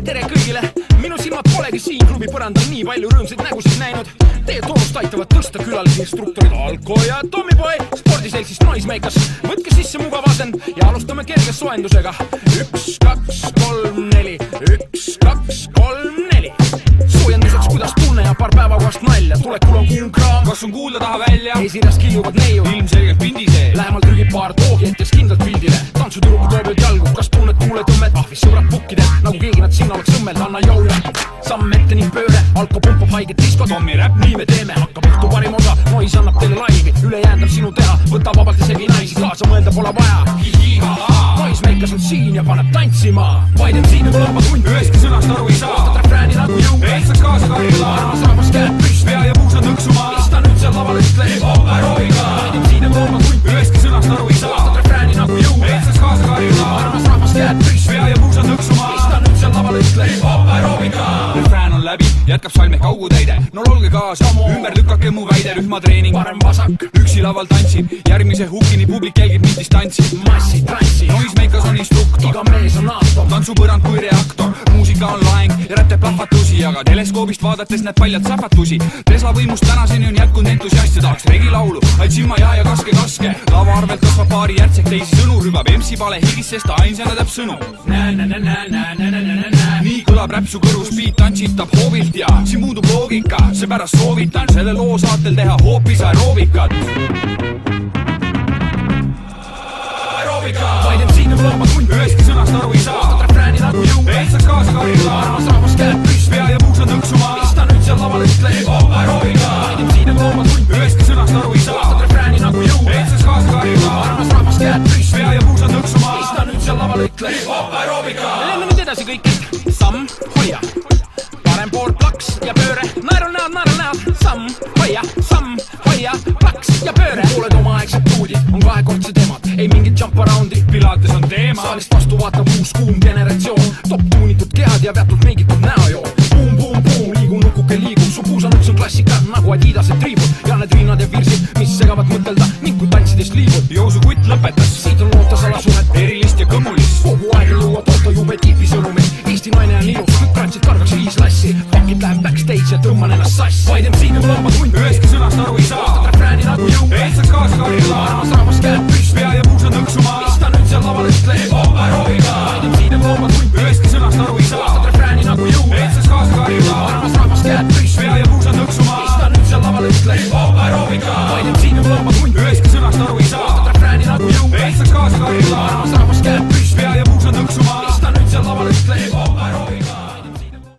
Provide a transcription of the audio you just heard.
tere kõigile! Minu silmad polegi siin klubi põrandal nii palju rõõmsaid nägusid näinud. Teie toonust aitavad tõsta külalisi instruktorid Alko ja Tommyboy spordiseltsist Noismakers. Võtke sisse mugav asend ja alustame kerge soendusega. 1, 2, 3, 4 1, 2, 3, 4 Soojenduseks kuidas tunne ja paar päeva vast nalja. Tulekul on kuum kraam, kas on kuulda taha välja? Eesirjas killuvad neiud, ilmselgelt pindi see. Lähemalt rügib paar toogi, ettes kindlalt pildile. Tantsuturukud lööbid jalgu, kas tunned kuuletõmmed? Ahvis sõbrad pukkide, nagu keegi nad siin oleks õmmeld. Anna jõule, samm ette ning pööre. Alko pumpab haiget diskot, Tommy räpp, nii me teeme. Hakkab õhtu parim osa, Nois annab teile laivi. Ülejäändab sinu teha, võta vabalt isegi naisi. Kaasa mõelda pole vaja. Noismakers on siin ja paneb tantsima. Vaid MC nüüd lõmba tund, üheski sõnast aru ei saa. Ostad refrääni nagu jõu, ehtsaks kaasa karjula. armas rahvas käed püst, pea ja puusad nõksuma. mis ta nüüd seal laval ütleb? Hoppa rooviga. Vaid MC nüüd lõmba tund, üheski sõnast aru ei saa. ostad refrääni nagu jõu, ehtsaks kaasa karjula. armas rahvas käed püst, pea ja puusad nõksuma. mis ta nüüd seal laval ütleb? Hoppa rooviga. Refrään on läbi, jätkab salm ehk augutäide. No laulge kaasa, ümber lükake mu väide, rühmatreening. Parem vasak, üksi laval tantsin, järgmise hukini publik jälgib mind distantsi. massi, transsi, Noismakers on instruktor, iga mees on aatom. tantsupõrand kui reaktor. Muusika on laeng ja rätte plahvatusi, aga teleskoobist vaadates näed paljalt sähvatusi. Tesla võimust tänaseni on jätkunud entusiaste, tahaks regilaulu, vaid silma ja kaske. Lava arvelt kasvab paari järtsek, teisi sõnu rübab MC pale higis, sest ta ainsana teab sõnu. Nii kõlab räpsu kõrus, beat tantsitab hoovilt ja siin muudub loogika. Seepärast soovitan selle loo saatel teha hoopis aeroobikat. Vaid MC nüüd lõmba tund, üheski sõnast aru ei saa. ostad refrääni nagu jõu, ehtsaks kaasa karjula. armas rahvas käed püst, pea ja puusad nõksuma. mis ta nüüd seal laval ütleb? Hoppa rooviga. Vaid MC nüüd lõmba tund, üheski sõnast aru ei saa. ostad refrääni nagu jõu, ehtsaks kaasa karjula. armas rahvas käed püst, pea ja puusad nõksuma. mis ta nüüd seal laval ütleb? Hoppa rooviga. Lähme nüüd edasi kõik, samm, hoia, parem pool plaks ja pööre, naerul näod, samm, hoia, plaks ja pööre. Pooled omaaegsed tuudi on kahekordsed emad, ei mingit jump around'i, Pilates on teema. saalist vastu vaatab uus kuum generatsioon, top tuunitud kehad ja väärtult meigitud näojoon. Buum, liigu nukuke liigub, su puusanuks on klassikad nagu Adidased triibud ja need rinnad ja virsid, mis segavad mõtelda ning kui tantsidest liibud. Joosu kutt lõpetas, siit on loota salasuhet, erilist ja kõmulist. kogu aeg luua Toto jube tiipi sõnumit. Eesti naine on ilus, lükkratsid kargaks 5 lassi, pakid läheb backstage ja tõmban ennast sassi. Vaid MC nüüd lõmba tund, üheski sõnast aru ei saa. ostad refrääni nagu jõu, ehtsaks kaasa karjula. armas rahvas käed püst, pea ja puusad nõksuma. mis ta nüüd seal laval ütleb? Hoppa rooviga. Vaid MC nüüd lõmba tund, üheski sõnast aru ei saa. ostad refrääni nagu jõu, ehtsaks kaasa karjula. armas rahvas käed püst, pea ja puusad nõksuma. mis ta nüüd seal laval ütleb? Hoppa rooviga. Vaid MC nüüd lõmba tund, üheski sõnast aru ei saa. ostad refrääni nagu jõu, ehtsaks kaasa karjula. armas rahvas käed püst, pea ja